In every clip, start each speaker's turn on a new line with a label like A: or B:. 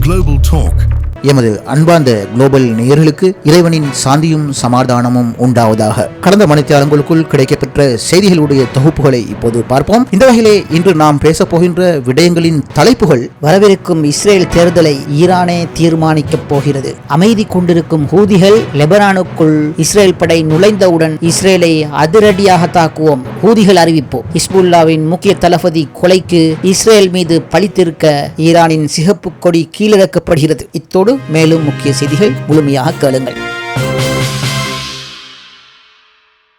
A: Global Talk.
B: எமது அன்பார்ந்த global நேயர்களுக்கு இறைவனின் சாந்தியும் சமாதானமும் உண்டாவதாக. கடந்த மணித்தியாலங்களுக்குள் கிடைக்கப்பெற்ற செய்திகளுடைய தொகுப்புகளை இப்போது பார்ப்போம். இந்த வகையிலே இன்று நாம் பேசப் போகின்ற விடயங்களின் தலைப்புகள்:
C: வரவிருக்கும் இஸ்ரேல் தேர்தலை ஈரானே தீர்மானிக்கப் போகிறது. அமைதி கொண்டிருக்கும் ஹூதிகள் லெபனானுக்குள் இஸ்ரேல் படை நுழைந்தவுடன் இஸ்ரேலை அதிரடியாக தாக்குவோம், ஹூதிகள் அறிவிப்பு. ஹிஸ்புல்லாவின் முக்கிய தளபதி கொலைக்கு இஸ்ரேல் மீது பழித்திருக்க ஈரானின் சிகப்பு கொடி கீழிறக்கப்படுகிறது. இத்தோடு மேலும் முக்கிய செய்திகள் முழுமையாக கேளுங்கள்.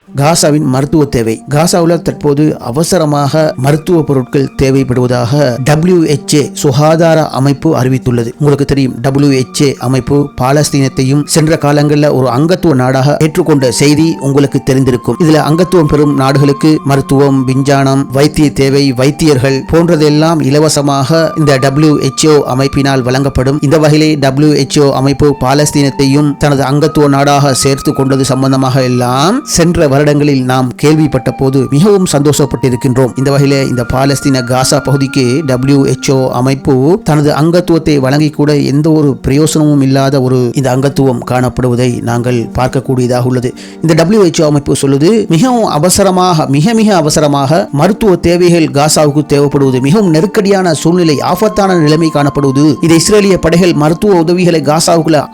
B: காசாவின் மருத்துவ தேவை. காசாவில் தற்போது அவசரமாக மருத்துவ பொருட்கள் தேவைப்படுவதாக WHO சுகாதார அமைப்பு அறிவித்துள்ளது. உங்களுக்கு தெரியும், WHO அமைப்பு பாலஸ்தீனத்தையும் சென்ற காலங்களில் ஒரு அங்கத்துவ நாடாக ஏற்றுக்கொண்ட செய்தி உங்களுக்கு தெரிந்திருக்கும். இதுல அங்கத்துவம் பெறும் நாடுகளுக்கு மருத்துவம், விஞ்ஞானம், வைத்திய தேவை, வைத்தியர்கள் போன்றதெல்லாம் இலவசமாக இந்த WHO அமைப்பினால் வழங்கப்படும். இந்த வகையிலே WHO அமைப்பு பாலஸ்தீனத்தையும் தனது அங்கத்துவ நாடாக சேர்த்து கொண்டது சம்பந்தமாக எல்லாம் சென்ற வருடங்களில் நாம் கேள்விப்பட்ட போது மிகவும் சந்தோஷப்பட்டிருக்கின்றோம். இந்த வகையில இந்த பாலஸ்தீன காசா பகுதிக்கு WHO அமைப்பு தனது அங்கத்துவத்தை வழங்கி கூட எந்த ஒரு பிரயோசனமும் இல்லாத ஒரு இந்த அங்கத்துவம் காணப்படுவதை நாங்கள் பார்க்கக்கூடியதாக உள்ளது. இந்த WHO அமைப்பு சொல்லுது, மிகவும் அவசரமாக, மிக அவசரமாக மருத்துவ தேவைகள் காசாவுக்கு தேவைப்படுவது, மிகவும் நெருக்கடியான சூழ்நிலை, ஆபத்தான நிலைமை காணப்படுவது. இது இஸ்ரேலிய படைகள் மருத்துவ உதவிகளை காசாவுக்குள்ள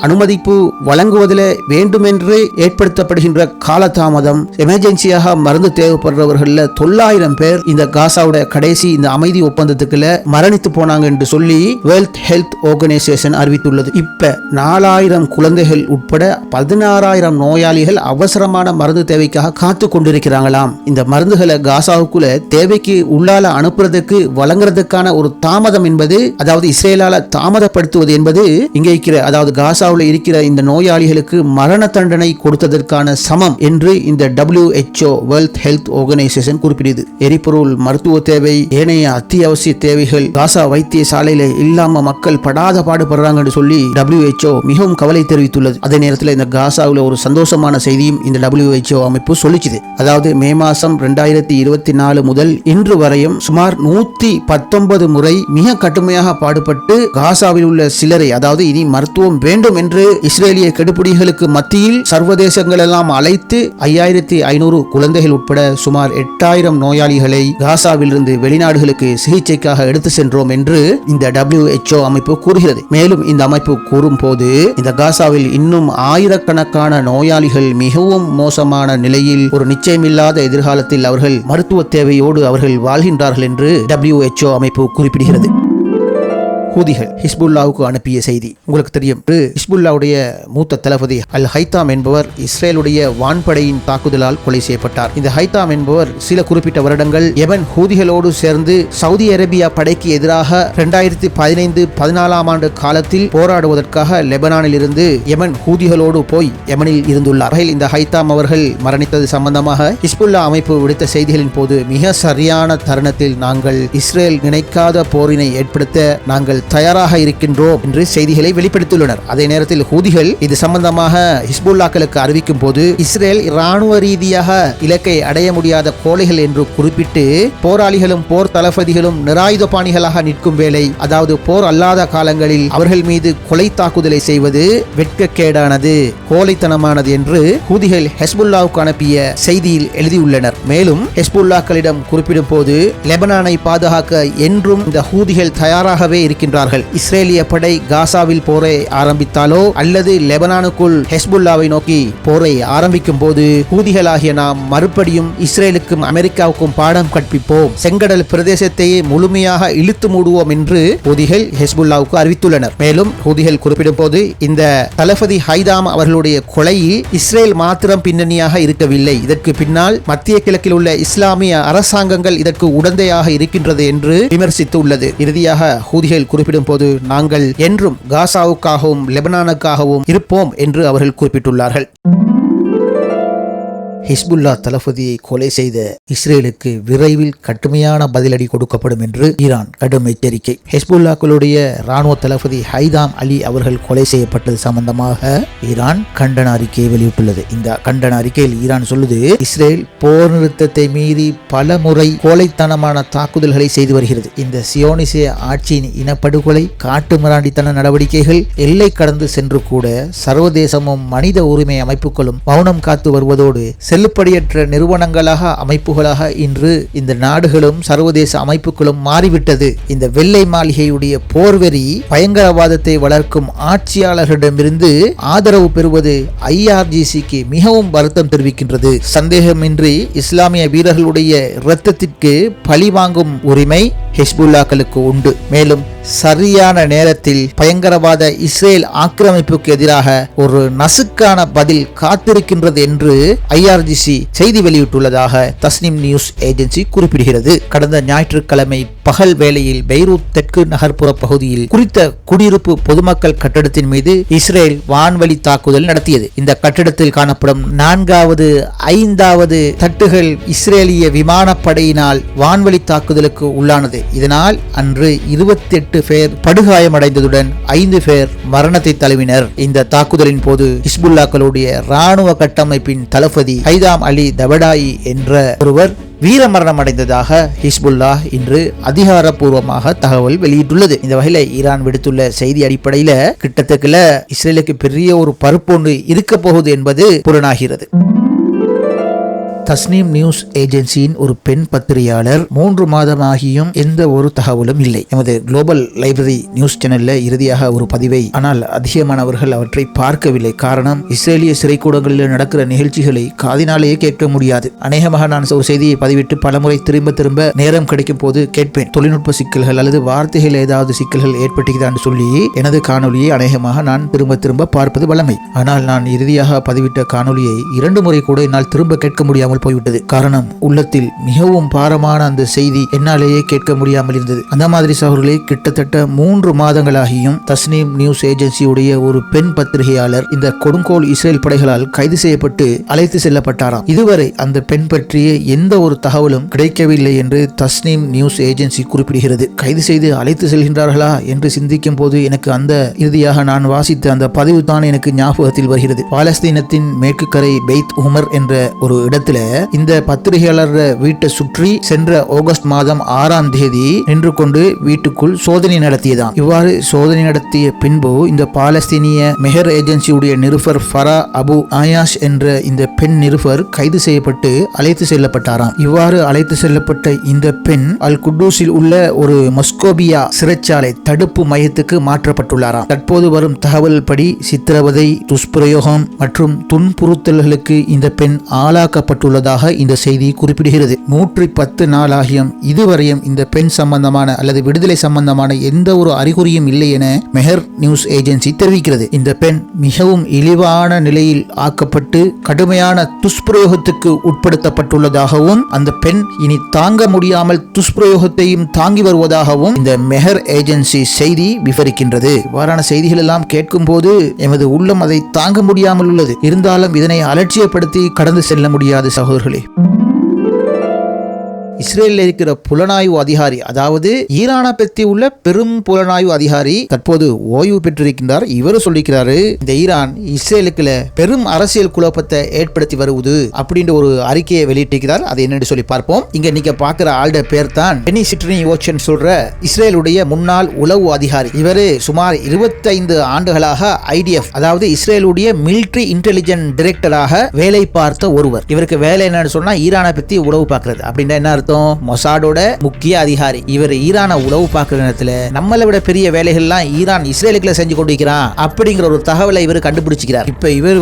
B: அனுமதிப்பு வழங்குவதில் வேண்டுமென்று ஏற்படுத்தப்படுகின்ற காலதாமதம், எமர்ஜென்சியாக மருந்து தேவைப்படுறவர்கள் 900 பேர் இந்த காசாவுடைய கடைசி இந்த அமைதி ஒப்பந்தத்துக்குள்ள மரணித்து போனாங்க என்று சொல்லி வேர்ல்ட் ஹெல்த் ஆர்கனைசேஷன் அறிவித்துள்ளது. இப்ப 4000 குழந்தைகள் உட்பட 16,000 நோயாளிகள் அவசரமான மருந்து தேவைக்காக காத்து கொண்டிருக்கிறாங்களாம். இந்த மருந்துகளை காசாவுக்குள்ள தேவைக்கு உள்ளால அனுப்புறதுக்கு வழங்குறதுக்கான ஒரு தாமதம் என்பது, அதாவது இஸ்ரேலால தாமதப்படுத்துவது என்பது இங்கே இருக்கிற, அதாவது காசாவில் இருக்கிற இந்த நோயாளிகளுக்கு மரண தண்டனை கொடுத்ததற்கான சமம் என்று இந்த WHO வேர்ல்ட் ஹெல்த் ஆர்கனைசேஷன் குறிப்பிடுது. எரிபொருள், மருத்துவ தேவை, ஏனைய அத்தியாவசிய தேவைகள் காசா வைத்தியசாலையில இல்லாம மக்கள் படாத பாடுபடுறாங்க என்று சொல்லி WHO மிகவும் கவலை தெரிவித்துள்ளது. அதே நேரத்தில் இந்த காசாவில் ஒரு சந்தோஷமான செய்தியும் இந்த WHO அமைப்பு சொல்லிச்சுது. அதாவது மே மாசம் 2024 முதல் இன்று வரையும் சுமார் 119 முறை மிக கடுமையாக பாடுபட்டு காசாவில் உள்ள சிலரை, அதாவது இனி மருத்துவம் வேண்டும் என்று இஸ்ரேலிய கெடுபிடிகளுக்கு மத்தியில் சர்வதேசங்கள் எல்லாம் அழைத்து 5500 குழந்தைகள் உட்பட சுமார் 8000 நோயாளிகளை காசாவிலிருந்து வெளிநாடுகளுக்கு சிகிச்சைக்காக எடுத்து சென்றோம் என்று இந்த WHO அமைப்பு கூறுகிறது. மேலும் இந்த அமைப்பு கூறும் போது, இந்த காசாவில் இன்னும் ஆயிரக்கணக்கான நோயாளிகள் மிகவும் மோசமான நிலையில், ஒரு நிச்சயமில்லாத எதிர்காலத்தில் அவர்கள் மருத்துவ தேவையோடு அவர்கள் வாழ்கின்றார்கள் என்று WHO அமைப்பு குறிப்பிடுகிறது. ஹூதிகள் ஹிஸ்புல்லாவுக்கு அனுப்பிய செய்தி உங்களுக்கு தெரியும். ஹிஸ்புல்லாவுடைய மூத்த தளபதி அல் ஹைத்தாம் என்பவர் இஸ்ரேலுடைய வான்படையின் தாக்குதலால் கொலை செய்யப்பட்டார். இந்த ஹைத்தாம் என்பவர் சில குறிப்பிட்ட வருடங்கள் யெமன் ஹூதிகளோடு சேர்ந்து சவுதி அரேபியா படைக்கு எதிராக 2015-14 ஆண்டு காலத்தில் போராடுவதற்காக லெபனானில் இருந்து யெமன் ஹூதிகளோடு போய் யெமனில் இருந்துள்ளார். இந்த ஹைத்தாம் அவர்கள் மரணித்தது சம்பந்தமாக ஹிஸ்புல்லா அமைப்பு விடுத்த செய்திகளின் போது, மிக சரியான தருணத்தில் நாங்கள் இஸ்ரேல் நினைக்காத போரினை ஏற்படுத்த நாங்கள் தயாராக இருக்கின்றோம் என்று செய்திகளை வெளிப்படுத்தியுள்ளனர். அதே நேரத்தில் ஹூதிகள் இது சம்பந்தமாக ஹிஸ்புல்லாக்களுக்கு அறிவிக்கும் போது, இஸ்ரேல் இராணுவ ரீதியாக இலக்கை அடைய முடியாத கோழைகள் என்று குறிப்பிட்டு, போராளிகளும் போர் தளபதிகளும் நிராயுதபாணிகளாக நிற்கும் வேளை, அதாவது போர் அல்லாத காலங்களில் அவர்கள் மீது கொலை தாக்குதலை செய்வது வெட்கக்கேடானது, கோழைத்தனமானது என்று ஹூதிகள் ஹெஸ்புல்லாவுக்கு அனுப்பிய செய்தியில் எழுதியுள்ளனர். மேலும் ஹெஸ்புல்லாக்களிடம் குறிப்பிடும் போது, லெபனானை பாதுகாக்க என்றும் இந்த ஹூதிகள் தயாராகவே இருக்கின்றனர். இஸ்ரேலிய படை காசாவில் போரை ஆரம்பித்தாலோ அல்லது லெபனானுக்குள் ஹெஸ்புல்லாவை நோக்கி போரை ஆரம்பிக்கும் போது, ஹூதிகளாகிய நாம் மறுபடியும் இஸ்ரேலுக்கும் அமெரிக்காவுக்கும் பாடம் கற்பிப்போம், செங்கடல் பிரதேசத்தையே முழுமையாக இழுத்து மூடுவோம் என்று ஹூதிகள் ஹெஸ்புல்லாவுக்கு அறிவித்துள்ளனர். மேலும் ஹூதிகள் குறிப்பிடும் போது, இந்த தளபதி ஹைதாம் அவர்களுடைய கொலையில் இஸ்ரேல் மாத்திரம் பின்னணியாக இருக்கவில்லை, இதற்கு பின்னால் மத்திய கிழக்கில் உள்ள இஸ்லாமிய அரசாங்கங்கள் இதற்கு உடந்தையாக இருக்கின்றது என்று விமர்சித்துள்ளது. இறுதியாக ஹூதிகள் குறிப்பிடும் போது, நாங்கள் என்றும் காசாவுக்காகவும் லெபனானுக்காகவும் இருப்போம் என்று அவர்கள் குறிப்பிட்டுள்ளார்கள். ஹிஸ்புல்லா தளபதியை கொலை செய்த இஸ்ரேலுக்கு விரைவில் கடுமையான பதிலடி கொடுக்கப்படும் என்று ஈரான் கடும் எச்சரிக்கை. ஹிஸ்புல்லாக்களுடைய ராணுவ தளபதி ஹைதாம் அலி அவர்கள் கொலை செய்யப்பட்டது சம்பந்தமாக ஈரான் கண்டன அறிக்கையை வெளியிட்டுள்ளது. இந்த கண்டன அறிக்கையில் ஈரான் சொல்லுது, இஸ்ரேல் போர் நிறுத்தத்தை மீறி பல முறை கோழைத்தனமான தாக்குதல்களை செய்து வருகிறது. இந்த சியோனிசிய ஆட்சியின் இனப்படுகொலை, காட்டு மிராண்டித்தன நடவடிக்கைகள் எல்லை கடந்து சென்று கூட சர்வதேசமும் மனித உரிமை அமைப்புகளும் மௌனம் காத்து வருவதோடு செல்லுபடியற்ற நிறுவனங்களாக அமைப்புகளாக இன்று இந்த நாடுகளும் சர்வதேச அமைப்புகளும் மாறிவிட்டது. இந்த வெள்ளை மாளிகையுடைய போர்வெறி பயங்கரவாதத்தை வளர்க்கும் ஆட்சியாளர்களிடமிருந்து ஆதரவு பெறுவது IRGCக்கு மிகவும் வருத்தம் தெரிவிக்கின்றது. சந்தேகமின்றி இஸ்லாமிய வீரர்களுடைய இரத்தத்திற்கு பழி வாங்கும் உரிமை ஹிஸ்புல்லாக்களுக்கு உண்டு. மேலும் சரியான நேரத்தில் பயங்கரவாத இஸ்ரேல் ஆக்கிரமிப்புக்கு எதிராக ஒரு நசுக்கான பதில் காத்திருக்கின்றது என்று IRGC செய்தி வெளியிட்டுள்ளதாக தஸ்னிம் நியூஸ் ஏஜென்சி குறிப்பிடுகிறது. கடந்த ஞாயிற்றுக்கிழமை பகல் வேளையில் பெய்ரூத் தெற்கு நகர்ப்புற பகுதியில் குறித்த குடியிருப்பு பொதுமக்கள் கட்டடத்தின் மீது இஸ்ரேல் வான்வழி தாக்குதல் நடத்தியது. இந்த கட்டிடத்தில் காணப்படும் 4வது 5வது தட்டுகள் இஸ்ரேலிய விமானப்படையினால் வான்வழி தாக்குதலுக்கு உள்ளானது. இதனால் அன்று 28 பேர் படுகாயமடைந்ததுடன் 5 பேர் மரணத்தை தழுவினர். இந்த தாக்குதலின் போது ஹிஸ்புல்லாக்களுடைய ராணுவ கட்டமைப்பின் தளபதி ஹைதாம் அலி தபடாயி என்ற ஒருவர் வீரமரணம் அடைந்ததாக ஹிஸ்புல்லா இன்று அதிகாரப்பூர்வமாக தகவல் வெளியிட்டுள்ளது. இந்த வகையில ஈரான் விடுத்துள்ள செய்தி அடிப்படையில கிட்டத்தட்ட இஸ்ரேலுக்கு பெரிய ஒரு பருப்பு ஒன்று இருக்க போகுது என்பது புலனாகிறது. தஸ்னீம் நியூஸ் ஏஜென்சியின் ஒரு பெண் பத்திரிகையாளர் 3 மாதமாகியும் எந்த ஒரு தகவலும் இல்லை. எமது குளோபல் லைப்ரரி நியூஸ் சேனல்ல இறுதியாக ஒரு பதிவை, ஆனால் அதிகமானவர்கள் அவற்றை பார்க்கவில்லை. காரணம், இஸ்ரேலிய சிறைக்கூடங்களில் நடக்கிற நிகழ்ச்சிகளை காதினாலேயே கேட்க முடியாது. அநேகமாக நான் ஒரு செய்தியை பதிவிட்டு பலமுறை திரும்ப நேரம் கிடைக்கும் போது கேட்பேன். தொழில்நுட்ப சிக்கல்கள் அல்லது வார்த்தைகள் ஏதாவது சிக்கல்கள் ஏற்பட்டுதான் சொல்லி எனது காணொலியை அநேகமாக நான் திரும்ப பார்ப்பது வழமை. ஆனால் நான் இறுதியாக பதிவிட்ட காணொலியை 2 முறை கூட என்னால் திரும்ப கேட்க முடியாமல் போய்விட்டது. காரணம், உள்ளத்தில் மிகவும் பாரமான அந்த செய்தி என்னாலேயே கேட்க முடியாமல் இருந்தது. அந்த மாதிரி சகோதரர்களே, கிட்டத்தட்ட 3 மாதங்களாகியும் தஸ்னீம் நியூஸ் ஏஜென்சியுடைய ஒரு பெண் பத்திரிகையாளர் இந்த கொடுங்கோல் இஸ்ரேல் படைகளால் கைது செய்யப்பட்டு அழைத்து செல்லப்பட்டாராம். இதுவரை அந்த பெண் பற்றிய எந்த ஒரு தகவலும் கிடைக்கவில்லை என்று தஸ்னீம் நியூஸ் ஏஜென்சி குறிப்பிடுகிறது. கைது செய்து அழைத்து செல்கின்றார்களா என்று சிந்திக்கும் போது எனக்கு அந்த இறுதியாக நான் வாசித்த அந்த பதிவு தான் எனக்கு ஞாபகத்தில் வருகிறது. பாலஸ்தீனத்தின் மேற்கு கரை பெய்த் உமர் என்ற ஒரு இடத்துல இந்த பத்திரிகையாளர் வீட்டை சுற்றி சென்ற ஆகஸ்ட் மாதம் 6ஆம் தேதி நின்று கொண்டு வீட்டுக்குள் சோதனை நடத்தியதாம். இவ்வாறு சோதனை நடத்திய பின்பு இந்த பாலஸ்தீனிய மெஹர் ஏஜென்சியுடைய நிருபர் ஃபரா அபு ஆயாஷ் என்ற இந்த பெண் நிருபர் கைது செய்யப்பட்டு அழைத்து செல்லப்பட்டாராம். இவ்வாறு அழைத்து செல்லப்பட்ட இந்த பெண் அல் குட்டூஸில் உள்ள ஒரு மஸ்கோபியா சிறைச்சாலை தடுப்பு மையத்துக்கு மாற்றப்பட்டுள்ளாராம். தற்போது வரும் தகவல் படி சித்திரவதை, துஷ்பிரயோகம் மற்றும் துன்புறுத்தல்களுக்கு இந்த பெண் ஆளாக்கப்பட்டுள்ளதாக இந்த செய்தி குறிப்பிடுகிறது. 110 நாளாகியும் இதுவரையும் இந்த பெண் சம்பந்தமான அல்லது விடுதலை சம்பந்தமான எந்த ஒரு அறிகுறியும் இல்லை என மெஹர் நியூஸ் ஏஜென்சி தெரிவிக்கிறது. இந்த பெண் மிகவும் இழிவான நிலையில் ஆக்கப்பட்டு கடுமையான துஷ்பிரயோகத்துக்கு உட்படுத்தப்பட்டுள்ளதாகவும் அந்த பெண் இனி தாங்க முடியாமல் துஷ்பிரயோகத்தையும் தாங்கி வருவதாகவும் இந்த மெஹர் ஏஜென்சி செய்தி விவரிக்கின்றது. இவ்வாறான செய்திகள் எல்லாம் கேட்கும் போது எமது உள்ளம் அதை தாங்க முடியாமல் உள்ளது. இருந்தாலும் இதனை அலட்சியப்படுத்தி கடந்து செல்ல முடியாது சகோதரர்களே. இஸ்ரேலில் இருக்கிற புலனாய்வு அதிகாரி, அதாவது ஈரானை பற்றி உள்ள பெரும் புலனாய்வு அதிகாரி தற்போது ஓய்வு பெற்றிருக்கின்றார். இவர் சொல்லிக்கிறாரு, இந்த ஈரான் இஸ்ரேலுக்குள்ள பெரும் அரசியல் குழப்பத்தை ஏற்படுத்தி வருவது அப்படின்ற ஒரு அறிக்கையை வெளியிட்டிருக்கிறார். அது என்னன்னு சொல்லி பார்ப்போம். இங்க நீங்க பாக்குற ஆளுடைய பேர் தான் பெனி சிட்ரினியோச்சன் சொல்ற இஸ்ரேலுடைய முன்னாள் உளவு அதிகாரி. இவரு சுமார் 25 ஆண்டுகளாக IDF, அதாவது இஸ்ரேலுடைய மிலிட்டரி இன்டெலிஜென்ஸ் டைரக்டராக வேலை பார்த்த ஒருவர். இவருக்கு வேலை என்னன்னு சொன்னா ஈரானை பத்தி உளவு பார்க்கிறது. அப்படின்னா என்ன அர்த்தம்? மொசாடோட முக்கிய அதிகாரி. இவர் ஈரானை உளவு பார்க்கிற நேரத்துல நம்மளை விட பெரிய வேலைகள்லாம் ஈரான் இஸ்ரேலுக்குள்ள செஞ்சு கொண்டிருக்கிறான் அப்படிங்கிற ஒரு தகவலை இவர் கண்டுபிடிச்சிக்கிறார். இப்ப இவர்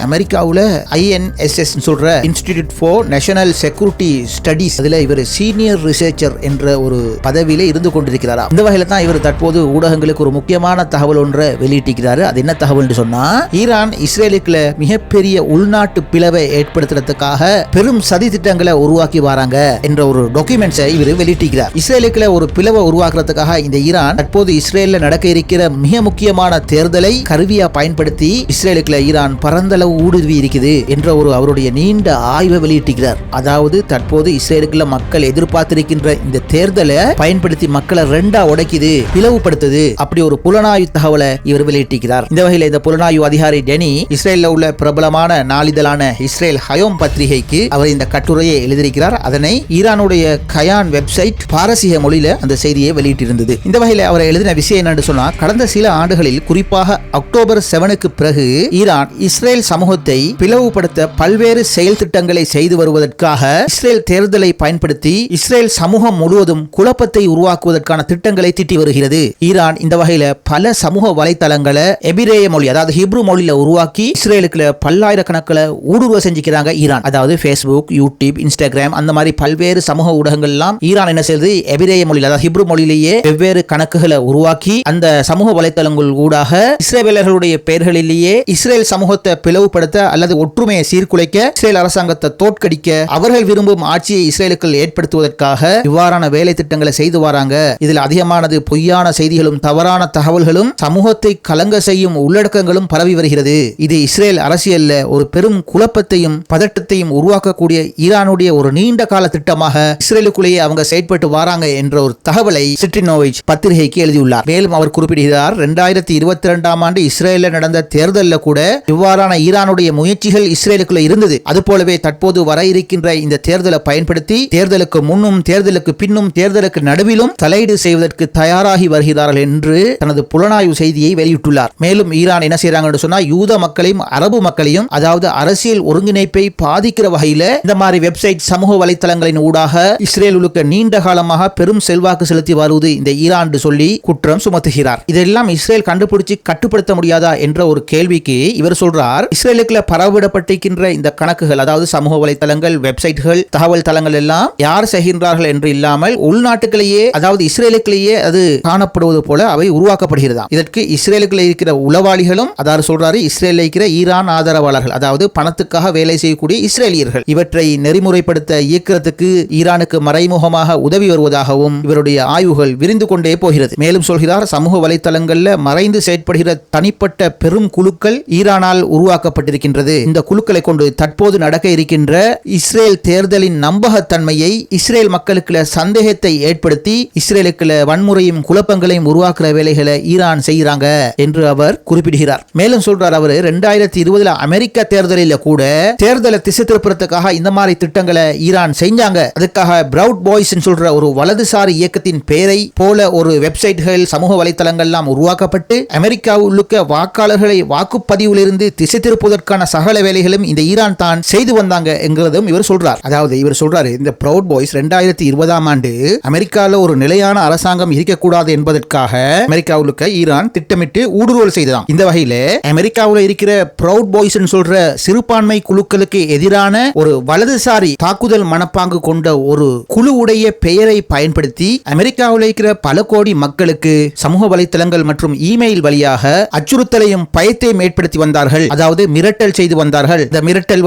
B: அமெரிக்காவுல INSS சொல்ற institute for national security studies, அதுல இவர் சீனியர் ரிசர்ச்சர் என்ற ஒரு பதவியில இருந்து கொண்டிருக்கிறாரா. இந்த வகையில தான் இவர் தற்போது ஊடகங்களுக்கு ஒரு முக்கியமான தகவல் ஒன்றை வெளியிட்டிருக்கிறாரு. அது என்ன தகவல் சொன்னா, ஈரான் இஸ்ரேலுக்குள்ள மிகப்பெரிய உள்நாட்டு பிளவை ஏற்படுத்துறதுக்காக பெரும் சதி திட்டங்களை உருவாக்கி வராங்க என்ற ஒரு டாக்குமெண்ட்ஸை இவர் வெளியிட்டிருக்கிறார். இஸ்ரேலுக்குள்ள ஒரு பிளவை உருவாக்குறதுக்காக இந்த ஈரான் தற்போது இஸ்ரேல்ல நடக்க இருக்கிற மிக முக்கியமான தேர்தலை கருவியா பயன்படுத்தி இஸ்ரேலுக்குள்ள ஈரான் பரந்தளவு ஊடுருவி இருக்குது என்ற ஒரு அவருடைய நீண்ட ஆய்வை வெளியிட்டிருக்கிறார். அதாவது தற்போது இஸ்ரேலுக்குள்ள மக்கள் எதிர்பார்த்திருக்கின்ற இந்த தேர்தலை பயன்படுத்தி மக்களை ரெண்டா உடைக்குது, பிளவுபடுத்துது, அப்படி ஒரு புலனாய்வு தகவலை இவர் வெளியிட்டிருக்கிறார். இந்த வகையில் இந்த புலனாய்வு அதிகாரி டெனி இஸ்ரேல்ல உள்ள பிரபலமான நாளிதழான இஸ்ரேல் ஹயோம் பத்திரிகைக்கு அவர் இந்த கட்டுரையை எழுதியிருக்கிறார். அதனை ஈரானுடைய கயான் வெப்சைட் பாரசீக மொழியில அந்த செய்தியை வெளியிட்டிருந்தது. இந்த வகையில் அவர் எழுதின விஷயம் என்னன்னு சொன்னா, கடந்த சில ஆண்டுகளில் குறிப்பாக அக்டோபர் 7க்கு பிறகு ஈரான் இஸ்ரேல் சமூகத்தை பிளவுபடுத்த பல்வேறு செயல் திட்டங்களை செய்து வருவதற்காக இஸ்ரேல் தேர்தலை பயன்படுத்தி இஸ்ரேல் சமூகம் முழுவதும் குழப்பத்தை உருவாக்குவதற்கான திட்டங்களை தீட்டி வருகிறது. ஈரான் இந்த வகையில பல சமூக வலைத்தளங்களை எபிரேய மொழி அதாவது ஹிப்ரு மொழியில உருவாக்கி இஸ்ரேலுக்குள்ள பல்லாயிரக்கணக்கில் ஊடுருவ செஞ்சுக்கிறாங்க ஈரான். அதாவது ஃபேஸ்புக், யூடியூப், இன்ஸ்டாகிராம் அந்த மாதிரி பல்வேறு சமூக ஊடகங்கள் எல்லாம் ஈரான் என்ன செய்யுது, எபிரேய மொழியில் அதாவது ஹிப்ரு மொழியிலேயே வெவ்வேறு கணக்குகளை உருவாக்கி அந்த சமூக வலைத்தளங்கள் ஊடாக இஸ்ரேலர்களுடைய பெயர்களிலேயே இஸ்ரேல் சமூகத்தை பிளவுபடுத்த அல்லது ஒற்றுமையை சீர்குலைக்க, இஸ்ரேல் அரசாங்கத்தை தோற்கடிக்க, அவர்கள் விரும்பும் ஆட்சியை இஸ்ரேலுக்குள் ஏற்படுத்துவதற்காக இவ்வாறான வேலை திட்டங்களை செய்து வராங்க. இதில் அதிகமானது பொய்யான செய்திகளும் தவறான தகவல்களும் சமூகத்தை கலங்க செய்யும் உள்ளடக்கங்களும் பரவி வருகிறது. இது இஸ்ரேல் அரசியல்ல ஒரு பெரும் குழப்பத்தையும் பதட்டத்தையும் உருவாக்கக்கூடிய ஈரானுடைய ஒரு நீண்ட கால திட்டமாக இஸ்ரேலுக்குள்ளேயே அவங்க செயற்பட்டு வராங்க என்ற ஒரு தகவலை சிட்ரினோவிச் பத்திரிகைக்கு எழுதியுள்ளார். மேலும் அவர் குறிப்பிடுகிறார், 2022ஆம் ஆண்டு இஸ்ரேல்ல நடந்த தேர்தலில் கூட இவ்வாறான ஈரானுடைய முயற்சிகள் இஸ்ரேலுக்குள்ள இருந்தது. அதுபோலவே தற்போது வர இருக்கின்ற இந்த தேர்தலை பயன்படுத்தி தேர்தலுக்கு முன்னும் தேர்தலுக்கு பின்னும் தேர்தலுக்கு நடுவிலும் தலையீடு செய்வதற்கு தயாராகி வருகிறார்கள் என்று தனது புலனாய்வு செய்தியை வெளியிட்டுள்ளார். மேலும் ஈரான் என்ன செய்யறாங்க சொன்னா, யூத மக்களையும் அரபு மக்களையும் அதாவது அரசியல் ஒருங்கிணைப்பை பாதிக்கிற வகையில இந்த மாதிரி வெப்சைட் சமூக வலைத்தளங்களின் ஊடாக இஸ்ரேலுக்கு நீண்ட காலமாக பெரும் செல்வாக்கு செலுத்தி வருவது இந்த ஈரான் சொல்லி குற்றம் சுமத்துகிறார். இதெல்லாம் இஸ்ரேல் கண்டுபிடிச்சு கட்டுப்படுத்த முடியாதா என்ற ஒரு கேள்விக்கு இவர் சொல்றார், இஸ்ரேலுக்குள்ள பரவிடப்பட்டிருக்கின்ற இந்த கணக்குகள் அதாவது சமூக வலைத்தளங்கள், வெப்சைட்கள், தகவல் தளங்கள் எல்லாம் யார் செய்கின்றார்கள் என்று இல்லாமல் உள்நாட்டுகளிலேயே அதாவது இஸ்ரேலுக்குள்ளேயே அது காணப்படுவது போல அவை உருவாக்கப்படுகிறதா. இதற்கு இஸ்ரேலுக்குள்ள இருக்கிற உளவாளிகளும் அதாவது சொல்றாரு, இஸ்ரேலில் இருக்கிற ஈரான் ஆதரவாளர்கள் அதாவது பணத்துக்காக வேலை செய்யக்கூடிய இஸ்ரேலியர்கள் இவற்றை நெறிமுறைப்படுத்த இயக்கிறதுக்கு ஈரானுக்கு மறைமுகமாக உதவி வருவதாகவும் இவருடைய ஆய்வுகள் விரிந்து கொண்டே போகிறது. மேலும் சொல்கிறார், சமூக வலைத்தளங்கள்ல மறைந்து செயற்படுகிற தனிப்பட்ட பெரும் குழுக்கள் ஈரானால் உருவாக்கப்பட்டிருக்கின்றது. இந்த குழுக்களை கொண்டு தற்போது நடக்க இருக்கின்ற இஸ்ரேல் தேர்தலின் நம்பகத்தன்மையை இஸ்ரேல் மக்களுக்கு சந்தேகத்தை ஏற்படுத்தி இஸ்ரேலுக்குள்ள வன்முறையும் குழப்பங்களையும் உருவாக்குற வேலைகளை ஈரான் செய்யறாங்க என்று அவர் குறிப்பிடுகிறார். மேலும் சொல்றார் அவர், 2020 அமெரிக்க தேர்தலில் கூட தேர்தலை திசை திருப்புறதுக்காக இந்த மாதிரி திட்டங்களை ஈரான் செஞ்சாங்க. அதுக்காக ப்ரவுட் பாய்ஸ் சொல்ற ஒரு வலதுசாரி இயக்கத்தின் பெயரை போல ஒரு வெப்சைட்கள் சமூக வலைத்தளங்கள் எல்லாம் உருவாக்கப்பட்டு அமெரிக்காவுக்கு வாக்காளர்களை வாக்குப்பதிவிலிருந்து திசை திருப்புவதற்கான சகல வேலைகளும் இந்த ஈரான் தான் செய்து வந்தாங்க என்கிறதும் இவர் சொல்றார். அதாவது இவர் சொல்றாரு, இந்த ப்ரவுட் பாய்ஸ் 2020ஆம் ஆண்டு அமெரிக்காவில் ஒரு நிலையான அரசாங்கம் இருக்கக்கூடாது என்பதற்காக அமெரிக்காவுக்கு ஈரான் திட்டமிட்டு ஊடுருவல் செய்ததாம். இந்த வகையில அமெரிக்காவில் இருக்கிற ப்ரவுட் பாய்ஸ் சொல்ற சிறுபான்மை குழுக்களுக்கு எதிரான ஒரு வலதுசாரி தாக்குதல் மனப்பாங்கு கொண்ட ஒரு குழுவுடைய பெயரை பயன்படுத்தி அமெரிக்காவில் இருக்கிற பல கோடி மக்களுக்கு சமூக வலைத்தளங்கள் மற்றும் இமெயில் வழியாக அச்சுறுத்தலையும் பயத்தையும் ஏற்படுத்தி வந்தார்கள். அதாவது மிரட்டல் செய்து வந்தார்கள். இந்த மிரட்டல்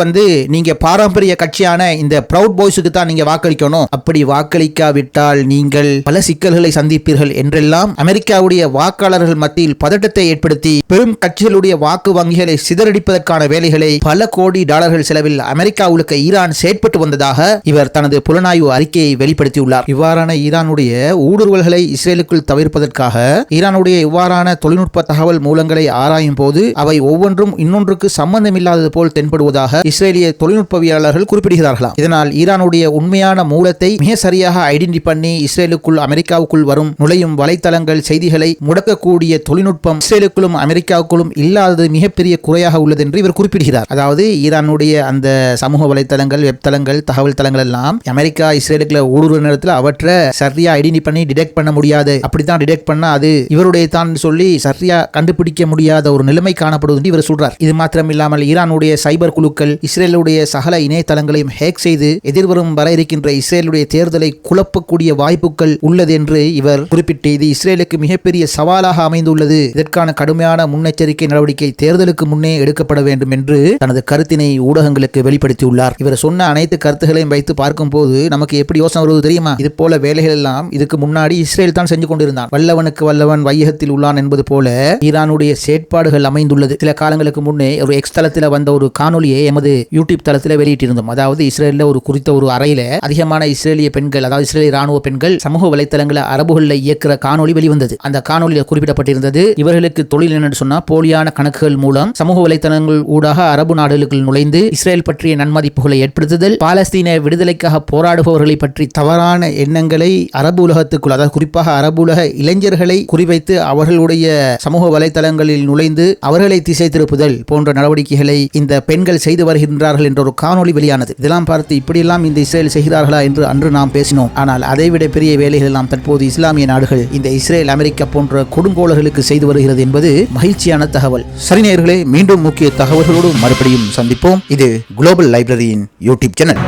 B: நீங்க பாரம்பரிய கட்சியான இந்த ப்ரவுட் பாய்ஸுக்கு தான் நீங்க வாக்களிக்கணும், அப்படி வாக்களிக்காவிட்டால் நீங்கள் பல சிக்கல்களை சந்திப்பீர்கள் என்றெல்லாம் அமெரிக்காவுடைய வாக்காளர்கள் மத்தியில் பதட்டத்தை ஏற்படுத்தி பெரும் கட்சிகளுடைய வாக்கு வங்கிகளை சிதறடிப்பதற்கான வேலைகளை பல கோடி டாலர்கள் செலவில் அமெரிக்காவுக்கு ஈரான் செயற்பட்டு வந்ததாக இவர் தனது புலனாய்வு அறிக்கையை வெளிப்படுத்தியுள்ளார். இவ்வாறான ஈரானுடைய ஊடுருவல்களை இஸ்ரேலுக்குள் தவிர்ப்பதற்காக ஈரானுடைய இவ்வாறான தொழில்நுட்ப தகவல் மூலங்களை ஆராயும் போது அவை ஒவ்வொன்றும் இன்னொன்றுக்கு சம்பந்தமில்லாதது போல் தென்படுவதாக இஸ்ரேலிய தொழில்நுட்பவியலாளர்கள் குறிப்பிடுகிறார்களாம். இதனால் ஈரானுடைய உண்மையான மூலத்தை மிக சரியாக ஐடென்டி பண்ணி இஸ்ரேலுக்குள் அமெரிக்காவுக்குள் வரும் நுழையும் வலைத்தளங்கள் செய்திகளை முடக்கக்கூடிய தொழில்நுட்பம் இஸ்ரேலுக்குள்ளும் அமெரிக்காவுக்குள்ளும் இல்லாதது மிகப்பெரிய குறையாக உள்ளது என்று இவர் குறிப்பிடுகிறார். அதாவது ஈரானுடைய அந்த சமூக வலைத்தளங்கள், வெப் தளங்கள், தகவல் தளங்கள் எல்லாம் அமெரிக்கா இஸ்ரேலுக்குள்ள ஊடுருவ நேரத்தில் அவற்றை சரியா ஐடென்டி பண்ணி டிடெக்ட் பண்ண முடியாது. அப்படித்தான் டிடெக்ட் பண்ணா அது இவருடைய தான் சொல்லி சரியா கண்டுபிடிக்க முடியாத ஒரு நிலைமை காணப்படுவது என்று இவர் சொல்றார். இது மாத்திரம் இல்லாமல் ஈரானுடைய சைபர் குழுக்கள் இஸ்ரேலுடைய சகல இணையதளங்களையும் ஹேக் செய்து எதிர்வரும் வர இருக்கின்ற இஸ்ரேலுடைய தேர்தலை குழப்பக்கூடிய வாய்ப்புகள் உள்ளது என்று இவர் குறிப்பிட்டு இது இஸ்ரேலுக்கு மிகப்பெரிய சவாலாக அமைந்துள்ளது. இதற்கான கடுமையான முன்னெச்சரிக்கை நடவடிக்கை தேர்தலுக்கு முன்னே எடுக்கப்பட வேண்டும் என்று தனது கருத்தினை ஊடகங்களுக்கு வெளிப்படுத்தியுள்ளார். இவர் சொன்ன அனைத்து கருத்துக்களையும் வைத்து பார்க்கும் போது போது நமக்கு எப்படி யோசனை வருவது தெரியுமா? இது போல வேலைகள் எல்லாம் இதுக்கு முன்னாடி இஸ்ரேல் தான் செஞ்சு கொண்டிருந்தான். வல்லவனுக்கு வல்லவன் வையகத்தில் உள்ளான் என்பது போல ஈரானுடைய செயற்பாடுகள் அமைந்துள்ளது. சில காலங்களுக்கு முன்னே ஒரு எக்ஸ் தளத்தில் வந்த ஒரு காணொலியை எமது யூடியூப் தளத்தில் வெளியிட்டிருந்தோம். அதாவது இஸ்ரேலில் ஒரு குறித்த ஒரு அறையில அதிகமான இஸ்ரேலிய பெண்கள், அதாவது இஸ்ரேலிய ராணுவ பெண்கள் சமூக வலைத்தளங்களை அரபுகளில் இயக்கிற காணொலி வெளிவந்தது. அந்த காணொலியில் குறிப்பிடப்பட்டிருந்தது, இவர்களுக்கு தொழில் என்னன்னு சொன்னா போலியான கணக்குகள் மூலம் சமூக வலைத்தளங்கள் ஊடாக அரபு நாடுகளுக்குள் நுழைந்து இஸ்ரேல் பற்றிய நன்மதிப்புகளை ஏற்படுத்துதல், பாலஸ்தீன விடுதலைக்காக போராடுபவர்களை பற்றி தவறான எண்ணங்களை அரபு உலகத்துக்குள், அதாவது குறிப்பாக அரபு உலக இளைஞர்களை குறிவைத்து அவர்களுடைய சமூக வலைத்தளங்களில் நுழைந்து அவர்களை திசை திருப்புதல் போன்ற நடவடிக்கைகளை இந்த பெண்கள் செய்து வருகின்றார்கள் என்ற ஒரு காணொலி வெளியானது. இதெல்லாம் பார்த்து இப்படியெல்லாம் இந்த இஸ்ரேல் செய்கிறார்களா என்று அன்று நாம் பேசினோம். ஆனால் அதைவிட பெரிய வேலைகள் எல்லாம் தற்போது இஸ்லாமிய நாடுகள் இந்த இஸ்ரேல், அமெரிக்கா போன்ற கொடுங்கோளர்களுக்கு செய்து வருகிறது என்பது மகிழ்ச்சியான தகவல். சரி நேயர்களே, மீண்டும் முக்கிய தகவல்களோடு மறுபடியும் சந்திப்போம். இது குளோபல் லைப்ரரியின் யூடியூப் சேனல்.